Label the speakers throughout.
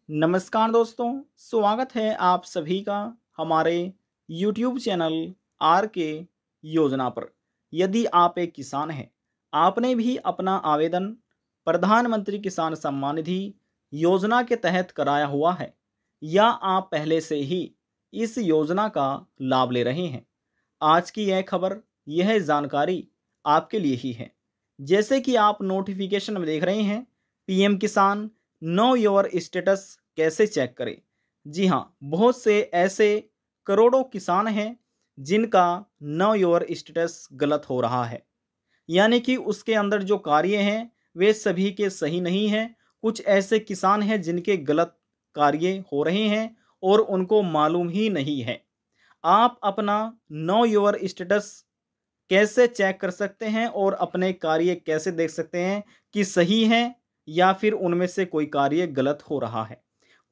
Speaker 1: नमस्कार दोस्तों, स्वागत है आप सभी का हमारे YouTube चैनल आर के योजना पर। यदि आप एक किसान हैं, आपने भी अपना आवेदन प्रधानमंत्री किसान सम्मान निधि योजना के तहत कराया हुआ है या आप पहले से ही इस योजना का लाभ ले रहे हैं, आज की यह खबर, यह जानकारी आपके लिए ही है। जैसे कि आप नोटिफिकेशन में देख रहे हैं, पीएम किसान नो योर स्टेटस कैसे चेक करें। जी हाँ, बहुत से ऐसे करोड़ों किसान हैं जिनका नो योर स्टेटस गलत हो रहा है, यानी कि उसके अंदर जो कार्य हैं वे सभी के सही नहीं हैं। कुछ ऐसे किसान हैं जिनके गलत कार्य हो रहे हैं और उनको मालूम ही नहीं है। आप अपना नो योर स्टेटस कैसे चेक कर सकते हैं और अपने कार्य कैसे देख सकते हैं कि सही है या फिर उनमें से कोई कार्य गलत हो रहा है।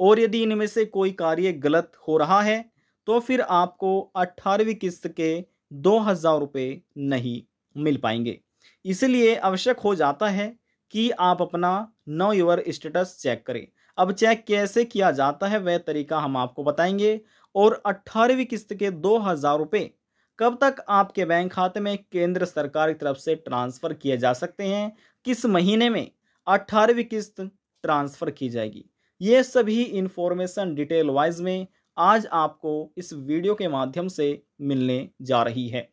Speaker 1: और यदि इनमें से कोई कार्य गलत हो रहा है तो फिर आपको 18वीं किस्त के 2000 रुपये नहीं मिल पाएंगे। इसलिए आवश्यक हो जाता है कि आप अपना नो योर स्टेटस चेक करें। अब चेक कैसे किया जाता है वह तरीका हम आपको बताएंगे। और 18वीं किस्त के 2000 रुपये कब तक आपके बैंक खाते में केंद्र सरकार की तरफ से ट्रांसफ़र किए जा सकते हैं, किस महीने में 18वीं किस्त ट्रांसफ़र की जाएगी, ये सभी इंफॉर्मेशन डिटेल वाइज में आज आपको इस वीडियो के माध्यम से मिलने जा रही है।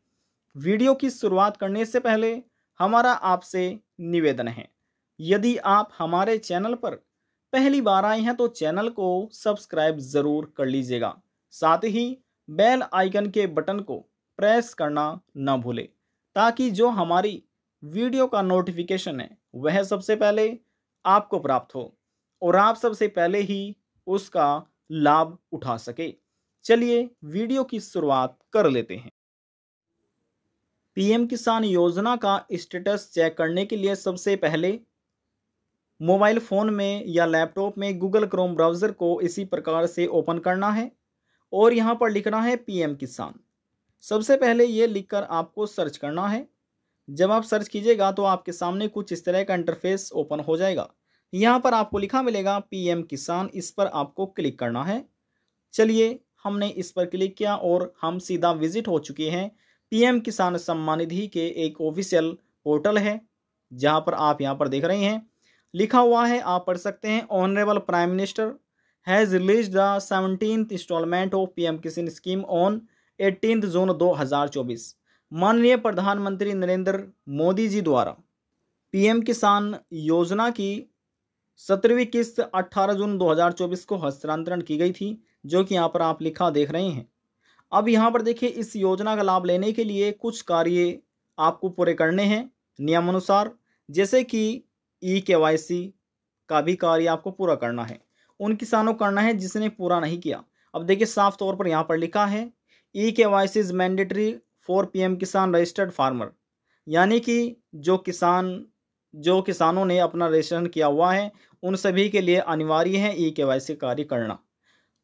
Speaker 1: वीडियो की शुरुआत करने से पहले हमारा आपसे निवेदन है, यदि आप हमारे चैनल पर पहली बार आए हैं तो चैनल को सब्सक्राइब ज़रूर कर लीजिएगा। साथ ही बेल आइकन के बटन को प्रेस करना न भूलें, ताकि जो हमारी वीडियो का नोटिफिकेशन है वह सबसे पहले आपको प्राप्त हो और आप सबसे पहले ही उसका लाभ उठा सके। चलिए वीडियो की शुरुआत कर लेते हैं। पीएम किसान योजना का स्टेटस चेक करने के लिए सबसे पहले मोबाइल फ़ोन में या लैपटॉप में गूगल क्रोम ब्राउज़र को इसी प्रकार से ओपन करना है और यहाँ पर लिखना है पीएम किसान। सबसे पहले ये लिखकर आपको सर्च करना है। जब आप सर्च कीजिएगा तो आपके सामने कुछ इस तरह का इंटरफेस ओपन हो जाएगा। यहाँ पर आपको लिखा मिलेगा पीएम किसान, इस पर आपको क्लिक करना है। चलिए, हमने इस पर क्लिक किया और हम सीधा विजिट हो चुके हैं पीएम किसान सम्मान निधि के एक ऑफिशियल पोर्टल है, जहाँ पर आप यहाँ पर देख रहे हैं लिखा हुआ है, आप पढ़ सकते हैं, honourable prime minister has release the 17th instalment of PM Kisan scheme on 18 June 2024। माननीय प्रधानमंत्री नरेंद्र मोदी जी द्वारा पीएम किसान योजना की 17वीं किस्त 18 जून 2024 को हस्तांतरण की गई थी, जो कि यहाँ पर आप लिखा देख रहे हैं। अब यहाँ पर देखिए, इस योजना का लाभ लेने के लिए कुछ कार्य आपको पूरे करने हैं नियमानुसार, जैसे कि ई-केवाईसी का भी कार्य आपको पूरा करना है। उन किसानों को करना है जिसने पूरा नहीं किया। अब देखिए, साफ तौर पर यहाँ पर लिखा है e-KYC is mandatory for PM किसान रजिस्टर्ड फार्मर, यानी कि जो किसानों ने अपना रजिस्ट्रेशन किया हुआ है उन सभी के लिए अनिवार्य है ई-केवाईसी कार्य करना।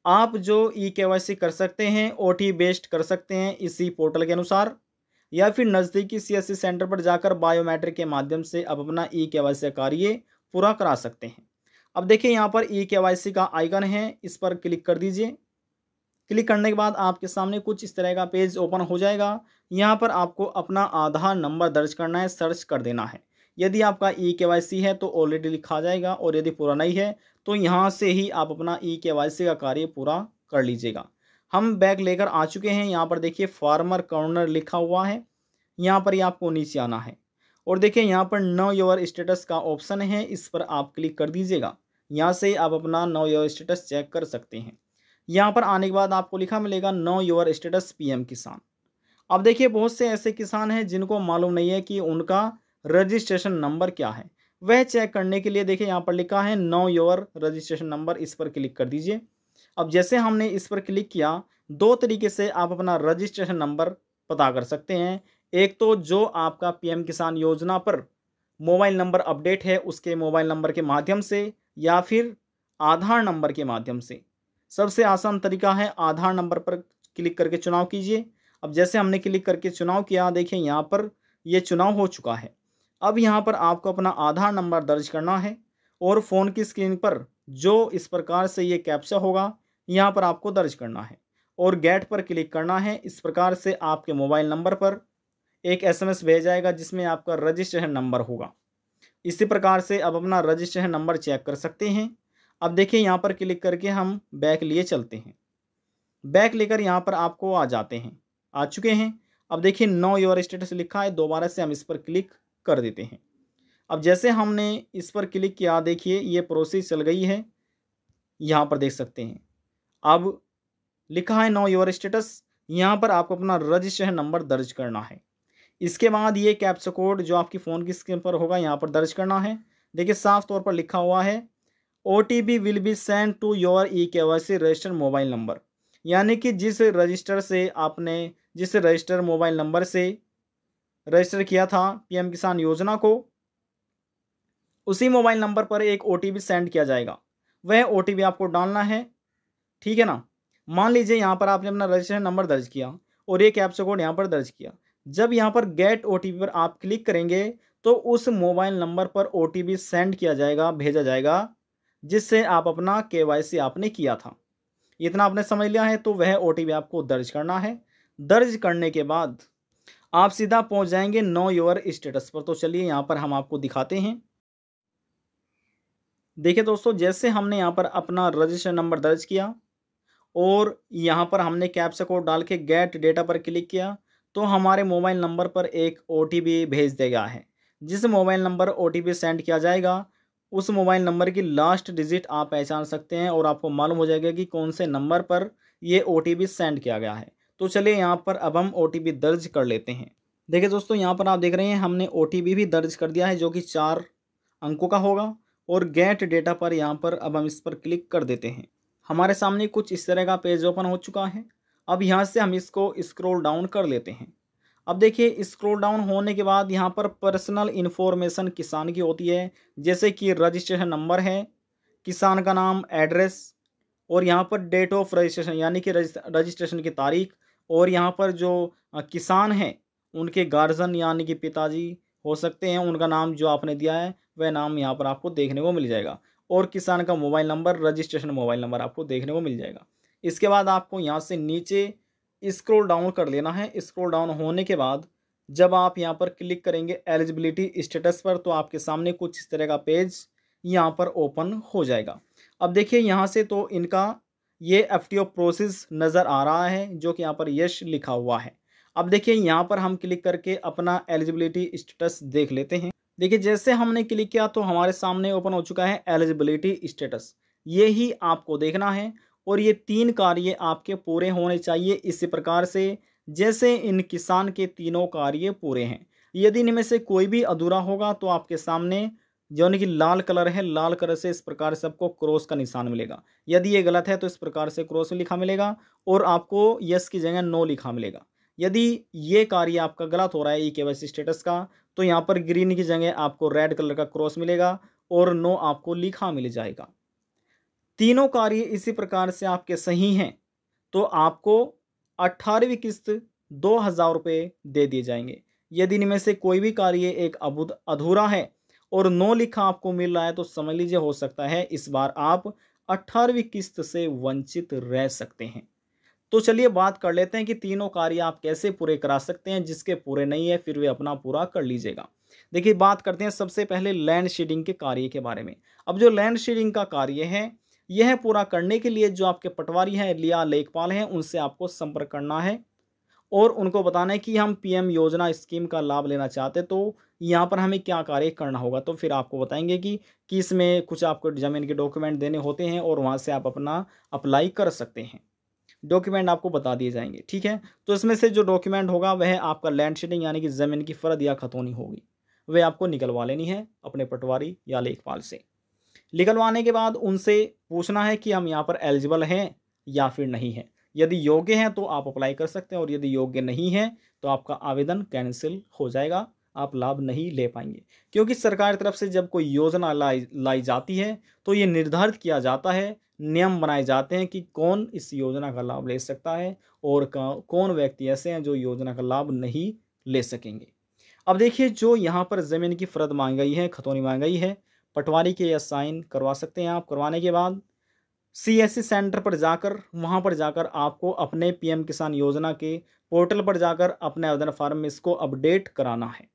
Speaker 1: आप जो ई-केवाईसी कर सकते हैं ओटी बेस्ड कर सकते हैं इसी पोर्टल के अनुसार, या फिर नज़दीकी सीएससी सेंटर पर जाकर बायोमेट्रिक के माध्यम से आप अपना ई-केवाईसी कार्य पूरा करा सकते हैं। अब देखिए, यहाँ पर ई-केवाईसी का आइकन है, इस पर क्लिक कर दीजिए। क्लिक करने के बाद आपके सामने कुछ इस तरह का पेज ओपन हो जाएगा। यहाँ पर आपको अपना आधार नंबर दर्ज करना है, सर्च कर देना है। यदि आपका ई-केवाईसी है तो ऑलरेडी लिखा जाएगा, और यदि पूरा नहीं है तो यहाँ से ही आप अपना ई-केवाईसी का कार्य पूरा कर लीजिएगा। हम बैक लेकर आ चुके हैं। यहाँ पर देखिए फार्मर कॉर्नर लिखा हुआ है, यहाँ पर ही आपको नीचे आना है और देखिए यहाँ पर नो योर स्टेटस का ऑप्शन है, इस पर आप क्लिक कर दीजिएगा। यहाँ से आप अपना नो योर स्टेटस चेक कर सकते हैं। यहाँ पर आने के बाद आपको लिखा मिलेगा नो योर स्टेटस पीएम किसान। अब देखिए, बहुत से ऐसे किसान हैं जिनको मालूम नहीं है कि उनका रजिस्ट्रेशन नंबर क्या है। वह चेक करने के लिए देखिए यहाँ पर लिखा है नो योर रजिस्ट्रेशन नंबर, इस पर क्लिक कर दीजिए। अब जैसे हमने इस पर क्लिक किया, दो तरीके से आप अपना रजिस्ट्रेशन नंबर पता कर सकते हैं। एक तो जो आपका पीएम किसान योजना पर मोबाइल नंबर अपडेट है उसके मोबाइल नंबर के माध्यम से, या फिर आधार नंबर के माध्यम से। सबसे आसान तरीका है आधार नंबर पर क्लिक करके चुनाव कीजिए। अब जैसे हमने क्लिक करके चुनाव किया, देखिए यहाँ पर ये चुनाव हो चुका है। अब यहाँ पर आपको अपना आधार नंबर दर्ज करना है और फ़ोन की स्क्रीन पर जो इस प्रकार से ये कैप्चा होगा, यहाँ पर आपको दर्ज करना है और गेट पर क्लिक करना है। इस प्रकार से आपके मोबाइल नंबर पर एक एसएमएस भेजा जाएगा जिसमें आपका रजिस्ट्रेशन नंबर होगा। इसी प्रकार से अब अपना रजिस्ट्रेशन नंबर चेक कर सकते हैं। अब देखिए यहाँ पर क्लिक करके हम बैक लिए चलते हैं। बैक लेकर यहाँ पर आपको आ जाते हैं, आ चुके हैं। अब देखिए नो योर स्टेटस लिखा है, दोबारा से हम इस पर क्लिक कर देते हैं। अब जैसे हमने इस पर क्लिक किया, देखिए ये प्रोसेस चल गई है, यहाँ पर देख सकते हैं। अब लिखा है नो योर स्टेटस, यहाँ पर आपको अपना रजिस्ट्रेशन नंबर दर्ज करना है। इसके बाद ये कैप्चा कोड जो आपकी फ़ोन की स्क्रीन पर होगा यहाँ पर दर्ज करना है। देखिए साफ तौर पर लिखा हुआ है OTP will be send to your eKYC registered mobile number, यानी कि जिस रजिस्टर मोबाइल नंबर से रजिस्टर किया था PM किसान योजना को, उसी मोबाइल नंबर पर एक OTP सेंड किया जाएगा। वह OTP आपको डालना है, ठीक है ना। मान लीजिए यहाँ पर आपने अपना रजिस्ट्रेशन नंबर दर्ज किया और ये कैप्चा कोड यहाँ पर दर्ज किया। जब यहाँ पर गेट OTP पर आप क्लिक करेंगे तो उस मोबाइल नंबर पर OTP सेंड किया जाएगा, भेजा जाएगा, जिससे आप अपना KYC आपने किया था। इतना आपने समझ लिया है तो वह OTP आपको दर्ज करना है। दर्ज करने के बाद आप सीधा पहुँच जाएंगे नो योर स्टेटस पर। तो चलिए यहाँ पर हम आपको दिखाते हैं। देखिए दोस्तों, जैसे हमने यहाँ पर अपना रजिस्ट्रेशन नंबर दर्ज किया और यहाँ पर हमने कैप्चा कोड डाल के गेट डेटा पर क्लिक किया तो हमारे मोबाइल नंबर पर एक OTP भेज दिया गया है। जिस मोबाइल नंबर OTP सेंड किया जाएगा उस मोबाइल नंबर की लास्ट डिजिट आप पहचान सकते हैं और आपको मालूम हो जाएगा कि कौन से नंबर पर ये OTP सेंड किया गया है। तो चलिए यहाँ पर अब हम OTP दर्ज कर लेते हैं। देखिए दोस्तों, यहाँ पर आप देख रहे हैं हमने OTP भी दर्ज कर दिया है जो कि 4 अंकों का होगा और गेट डेटा पर यहाँ पर अब हम इस पर क्लिक कर देते हैं। हमारे सामने कुछ इस तरह का पेज ओपन हो चुका है। अब यहाँ से हम इसको स्क्रॉल डाउन कर लेते हैं। अब देखिए स्क्रॉल डाउन होने के बाद यहाँ पर पर्सनल इन्फॉर्मेशन किसान की होती है, जैसे कि रजिस्ट्रेशन नंबर है, किसान का नाम, एड्रेस और यहाँ पर डेट ऑफ रजिस्ट्रेशन यानी कि रजिस्ट्रेशन की तारीख, और यहाँ पर जो किसान हैं उनके गार्जियन यानी कि पिताजी हो सकते हैं, उनका नाम जो आपने दिया है वह नाम यहाँ पर आपको देखने को मिल जाएगा और किसान का mobile number, registration mobile number आपको देखने को मिल जाएगा। इसके बाद आपको यहाँ से नीचे स्क्रॉल डाउन कर लेना है। स्क्रॉल डाउन होने के बाद जब आप यहाँ पर क्लिक करेंगे एलिजिबिलिटी स्टेटस पर तो आपके सामने कुछ इस तरह का पेज यहाँ पर ओपन हो जाएगा। अब देखिए यहाँ से तो इनका ये FTO प्रोसेस नज़र आ रहा है जो कि यहाँ पर यश लिखा हुआ है। अब देखिए यहाँ पर हम क्लिक करके अपना एलिजिबिलिटी स्टेटस देख लेते हैं। देखिए जैसे हमने क्लिक किया तो हमारे सामने ओपन हो चुका है एलिजिबिलिटी स्टेटस। ये ही आपको देखना है और ये 3 कार्य आपके पूरे होने चाहिए इसी प्रकार से जैसे इन किसान के तीनों कार्य पूरे हैं। यदि इनमें से कोई भी अधूरा होगा तो आपके सामने जो कि लाल कलर है, लाल कलर से इस प्रकार से आपको क्रॉस का निशान मिलेगा। यदि ये गलत है तो इस प्रकार से क्रॉस लिखा मिलेगा और आपको यस की जगह नो लिखा मिलेगा। यदि ये कार्य आपका गलत हो रहा है eKYC स्टेटस का तो यहाँ पर ग्रीन की जगह आपको रेड कलर का क्रॉस मिलेगा और नो आपको लिखा मिल जाएगा। तीनों कार्य इसी प्रकार से आपके सही हैं तो आपको 18वीं किस्त 2000 रुपये दे दिए जाएंगे। यदि इनमें से कोई भी कार्य एक अधूरा है और नो लिखा आपको मिल रहा है तो समझ लीजिए हो सकता है इस बार आप 18वीं किस्त से वंचित रह सकते हैं। तो चलिए बात कर लेते हैं कि तीनों कार्य आप कैसे पूरे करा सकते हैं। जिसके पूरे नहीं है फिर वे अपना पूरा कर लीजिएगा। देखिए बात करते हैं सबसे पहले लैंड शेडिंग के कार्य के बारे में। अब जो लैंड शेडिंग का कार्य है यह पूरा करने के लिए जो आपके पटवारी हैं या लेखपाल हैं उनसे आपको संपर्क करना है और उनको बताना है कि हम PM योजना स्कीम का लाभ लेना चाहते तो यहाँ पर हमें क्या कार्य करना होगा। तो फिर आपको बताएंगे कि इसमें कुछ आपको ज़मीन के डॉक्यूमेंट देने होते हैं और वहाँ से आप अपना अप्लाई कर सकते हैं। डॉक्यूमेंट आपको बता दिए जाएंगे, ठीक है। तो इसमें से जो डॉक्यूमेंट होगा वह आपका लैंड शेडिंग यानी कि ज़मीन की फ़र्द या खतौनी होगी, वह आपको निकलवा लेनी है अपने पटवारी या लेखपाल से। निकलवाने के बाद उनसे पूछना है कि हम यहाँ पर एलिजिबल हैं या फिर नहीं है। यदि योग्य हैं तो आप अप्लाई कर सकते हैं और यदि योग्य नहीं है तो आपका आवेदन कैंसिल हो जाएगा, आप लाभ नहीं ले पाएंगे। क्योंकि सरकार की तरफ से जब कोई योजना लाई जाती है तो ये निर्धारित किया जाता है, नियम बनाए जाते हैं कि कौन इस योजना का लाभ ले सकता है और कौन व्यक्ति ऐसे हैं जो योजना का लाभ नहीं ले सकेंगे। अब देखिए जो यहाँ पर ज़मीन की फ़र्द मांगी गई है, खतौनी मांगी गई है, पटवारी के या साइन करवा सकते हैं आप। करवाने के बाद सीएससी सेंटर पर जाकर वहाँ पर जाकर आपको अपने पीएम किसान योजना के पोर्टल पर जाकर अपने आवेदन फार्म में इसको अपडेट कराना है।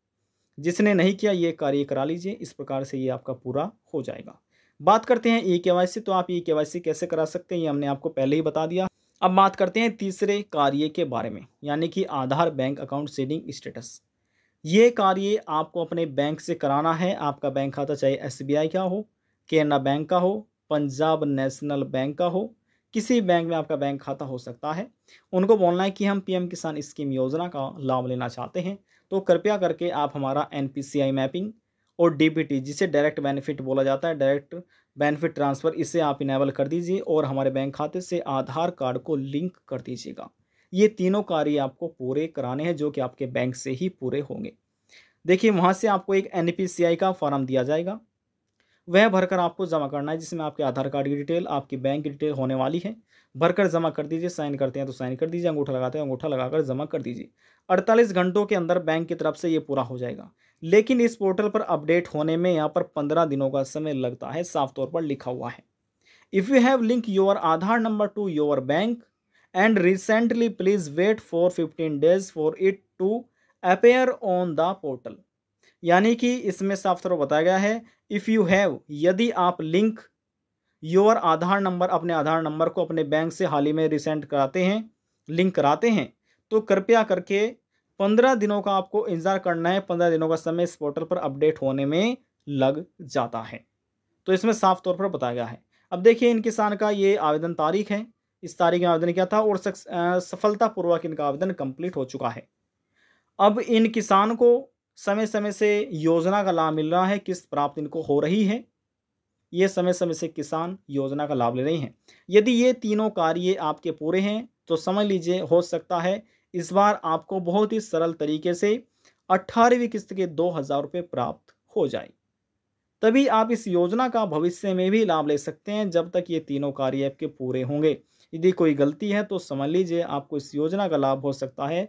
Speaker 1: जिसने नहीं किया ये कार्य करा लीजिए। इस प्रकार से ये आपका पूरा हो जाएगा। बात करते हैं ई केवाईसी। तो आप ई केवाईसी कैसे करा सकते हैं ये हमने आपको पहले ही बता दिया। अब बात करते हैं तीसरे कार्य के बारे में, यानी कि आधार बैंक अकाउंट सीडिंग स्टेटस। ये कार्य आपको अपने बैंक से कराना है। आपका बैंक खाता चाहे एसबीआई का हो, केनरा बैंक का हो, पंजाब नेशनल बैंक का हो, किसी बैंक में आपका बैंक खाता हो सकता है। उनको बोलना है कि हम पीएम किसान स्कीम योजना का लाभ लेना चाहते हैं, तो कृपया करके आप हमारा एनपीसीआई मैपिंग और डीबीटी, जिसे डायरेक्ट बेनिफिट बोला जाता है, डायरेक्ट बेनिफिट ट्रांसफ़र, इसे आप इनेबल कर दीजिए और हमारे बैंक खाते से आधार कार्ड को लिंक कर दीजिएगा। ये तीनों कार्य आपको पूरे कराने हैं, जो कि आपके बैंक से ही पूरे होंगे। देखिए, वहाँ से आपको एक एनपीसीआई का फॉर्म दिया जाएगा, वह भरकर आपको जमा करना है, जिसमें आपके आधार कार्ड की डिटेल, आपकी बैंक की डिटेल होने वाली है। भरकर जमा कर दीजिए। साइन करते हैं तो साइन कर दीजिए, अंगूठा लगाते हैं अंगूठा लगाकर जमा कर दीजिए। 48 घंटों के अंदर बैंक की तरफ से ये पूरा हो जाएगा। लेकिन इस पोर्टल पर अपडेट होने में यहाँ पर 15 दिनों का समय लगता है, साफ तौर पर लिखा हुआ है। If you have link your Aadhaar number to your bank and recently please wait for 15 days for it to appear on the portal. यानी कि इसमें साफ तौर पर बताया गया है, इफ़ यू हैव, यदि आप लिंक योर आधार नंबर, अपने आधार नंबर को अपने बैंक से हाल ही में रिसेंट कराते हैं, लिंक कराते हैं, तो कृपया करके 15 दिनों का आपको इंतज़ार करना है। 15 दिनों का समय इस पोर्टल पर अपडेट होने में लग जाता है। तो इसमें साफ तौर पर बताया गया है। अब देखिए, इन किसान का ये आवेदन तारीख है, इस तारीख में आवेदन किया था और सफलतापूर्वक इनका आवेदन कंप्लीट हो चुका है। अब इन किसान को समय समय से योजना का लाभ मिल रहा है, किस्त प्राप्त इनको हो रही है। ये समय समय से किसान योजना का लाभ ले रहे हैं। यदि ये तीनों कार्य आपके पूरे हैं तो समझ लीजिए, हो सकता है इस बार आपको बहुत ही सरल तरीके से 18वीं किस्त के 2000 रुपये प्राप्त हो जाए। तभी आप इस योजना का भविष्य में भी लाभ ले सकते हैं, जब तक ये तीनों कार्य आपके पूरे होंगे। यदि कोई गलती है तो समझ लीजिए आपको इस योजना का लाभ हो सकता है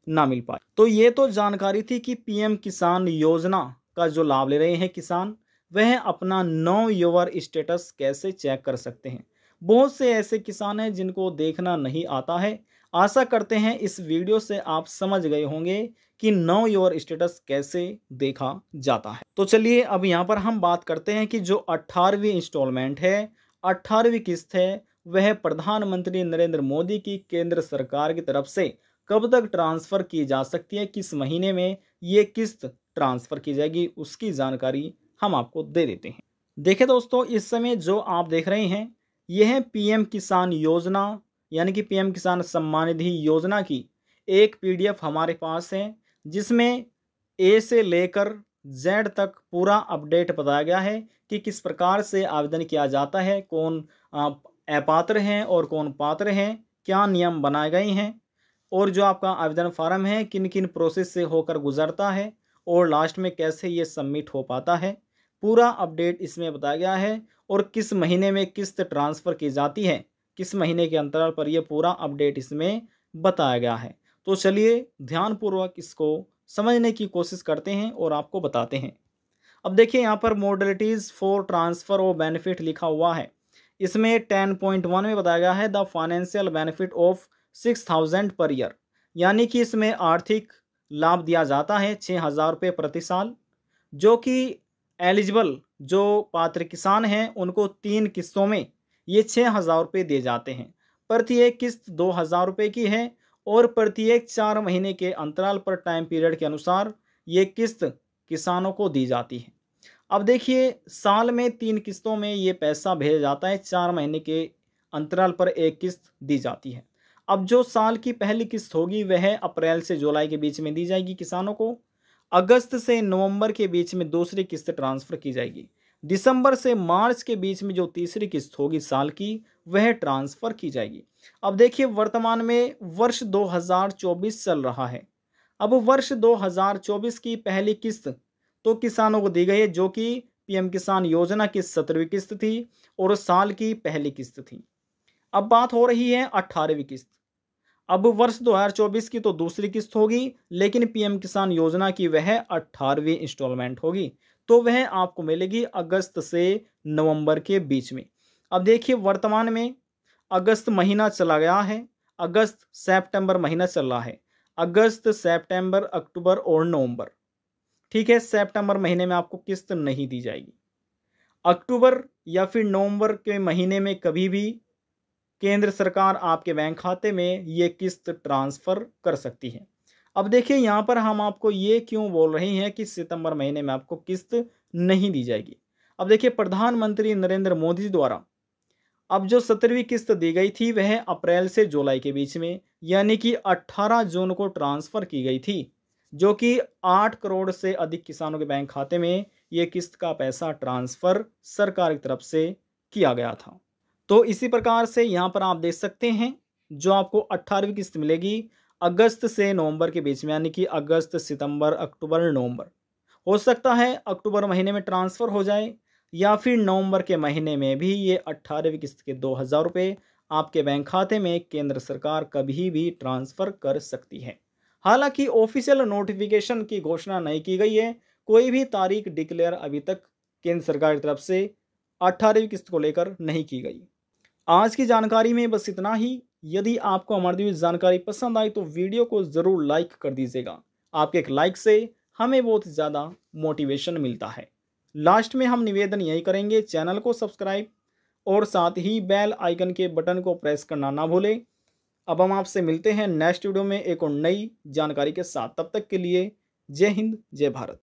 Speaker 1: ना मिल पाए। तो ये तो जानकारी थी कि पीएम किसान योजना का जो लाभ ले रहे हैं किसान, वह अपना नो योर स्टेटस कैसे चेक कर सकते हैं। बहुत से ऐसे किसान हैं जिनको देखना नहीं आता है। आशा करते हैं इस वीडियो से आप समझ गए होंगे कि नो योर स्टेटस कैसे देखा जाता है। तो चलिए अब यहाँ पर हम बात करते हैं कि जो 18वीं इंस्टॉलमेंट है, 18वीं किस्त है, वह प्रधानमंत्री नरेंद्र मोदी की केंद्र सरकार की तरफ से कब तक ट्रांसफ़र की जा सकती है, किस महीने में ये किस्त ट्रांसफ़र की जाएगी, उसकी जानकारी हम आपको दे देते हैं। देखिए दोस्तों, इस समय जो आप देख रहे हैं, यह है पीएम किसान योजना, यानी कि पीएम किसान सम्मान निधि योजना की एक पीडीएफ हमारे पास है, जिसमें ए से लेकर जेड तक पूरा अपडेट बताया गया है कि किस प्रकार से आवेदन किया जाता है, कौन अपात्र हैं और कौन पात्र हैं, क्या नियम बनाए गए हैं, और जो आपका आवेदन फार्म है किन किन प्रोसेस से होकर गुजरता है, और लास्ट में कैसे ये सबमिट हो पाता है। पूरा अपडेट इसमें बताया गया है, और किस महीने में किस्त ट्रांसफ़र की जाती है, किस महीने के अंतराल पर यह पूरा अपडेट इसमें बताया गया है। तो चलिए ध्यानपूर्वक इसको समझने की कोशिश करते हैं और आपको बताते हैं। अब देखिए, यहाँ पर modalities for transfer of benefit लिखा हुआ है। इसमें 10.1 में बताया गया है the financial benefit of 6000 per year, यानी कि इसमें आर्थिक लाभ दिया जाता है 6000 रुपये प्रति साल, जो कि एलिजिबल जो पात्र किसान हैं उनको 3 किस्तों में ये 6000 रुपये दिए जाते हैं। प्रत्येक किस्त 2000 रुपये की है और प्रत्येक 4 महीने के अंतराल पर टाइम पीरियड के अनुसार ये किस्त किसानों को दी जाती है। अब देखिए, साल में 3 किस्तों में ये पैसा भेजा जाता है, 4 महीने के अंतराल पर एक किस्त दी जाती है। अब जो साल की पहली किस्त होगी वह अप्रैल से जुलाई के बीच में दी जाएगी किसानों को। अगस्त से नवंबर के बीच में दूसरी किस्त ट्रांसफ़र की जाएगी। दिसंबर से मार्च के बीच में जो तीसरी किस्त होगी साल की, वह ट्रांसफ़र की जाएगी। अब देखिए, वर्तमान में वर्ष 2024 चल रहा है। अब वर्ष 2024 की पहली किस्त तो किसानों को दी गई है, जो कि पीएम किसान योजना की 17वीं किस्त थी और साल की पहली किस्त थी। अब बात हो रही है 18वीं किस्त। अब वर्ष 2024 की तो दूसरी किस्त होगी, लेकिन पीएम किसान योजना की वह 18वीं इंस्टॉलमेंट होगी। तो वह आपको मिलेगी अगस्त से नवंबर के बीच में। अब देखिए वर्तमान में अगस्त महीना चला गया है, अगस्त सितंबर महीना चल रहा है, अगस्त सितंबर अक्टूबर और नवंबर। ठीक है, सितंबर महीने में आपको किस्त नहीं दी जाएगी। अक्टूबर या फिर नवंबर के महीने में कभी भी केंद्र सरकार आपके बैंक खाते में ये किस्त ट्रांसफ़र कर सकती है। अब देखिए यहाँ पर हम आपको ये क्यों बोल रहे हैं कि सितंबर महीने में आपको किस्त नहीं दी जाएगी। अब देखिए प्रधानमंत्री नरेंद्र मोदी द्वारा अब जो 17वीं किस्त दी गई थी वह अप्रैल से जुलाई के बीच में यानी कि 18 जून को ट्रांसफ़र की गई थी, जो कि 8 करोड़ से अधिक किसानों के बैंक खाते में ये किस्त का पैसा ट्रांसफ़र सरकार की तरफ से किया गया था। तो इसी प्रकार से यहाँ पर आप देख सकते हैं जो आपको 18वीं किस्त मिलेगी अगस्त से नवंबर के बीच में यानी कि अगस्त, सितंबर, अक्टूबर, नवंबर। हो सकता है अक्टूबर महीने में ट्रांसफ़र हो जाए या फिर नवंबर के महीने में भी ये 18वीं किस्त के 2000 रुपये आपके बैंक खाते में केंद्र सरकार कभी भी ट्रांसफ़र कर सकती है। हालांकि ऑफिशियल नोटिफिकेशन की घोषणा नहीं की गई है, कोई भी तारीख डिक्लेयर अभी तक केंद्र सरकार की तरफ से 18वीं किस्त को लेकर नहीं की गई। आज की जानकारी में बस इतना ही। यदि आपको हमारी दी हुई जानकारी पसंद आई तो वीडियो को ज़रूर लाइक कर दीजिएगा। आपके एक लाइक से हमें बहुत ज़्यादा मोटिवेशन मिलता है। लास्ट में हम निवेदन यही करेंगे, चैनल को सब्सक्राइब और साथ ही बेल आइकन के बटन को प्रेस करना ना भूलें। अब हम आपसे मिलते हैं नेक्स्ट वीडियो में एक और नई जानकारी के साथ। तब तक के लिए जय हिंद, जय भारत।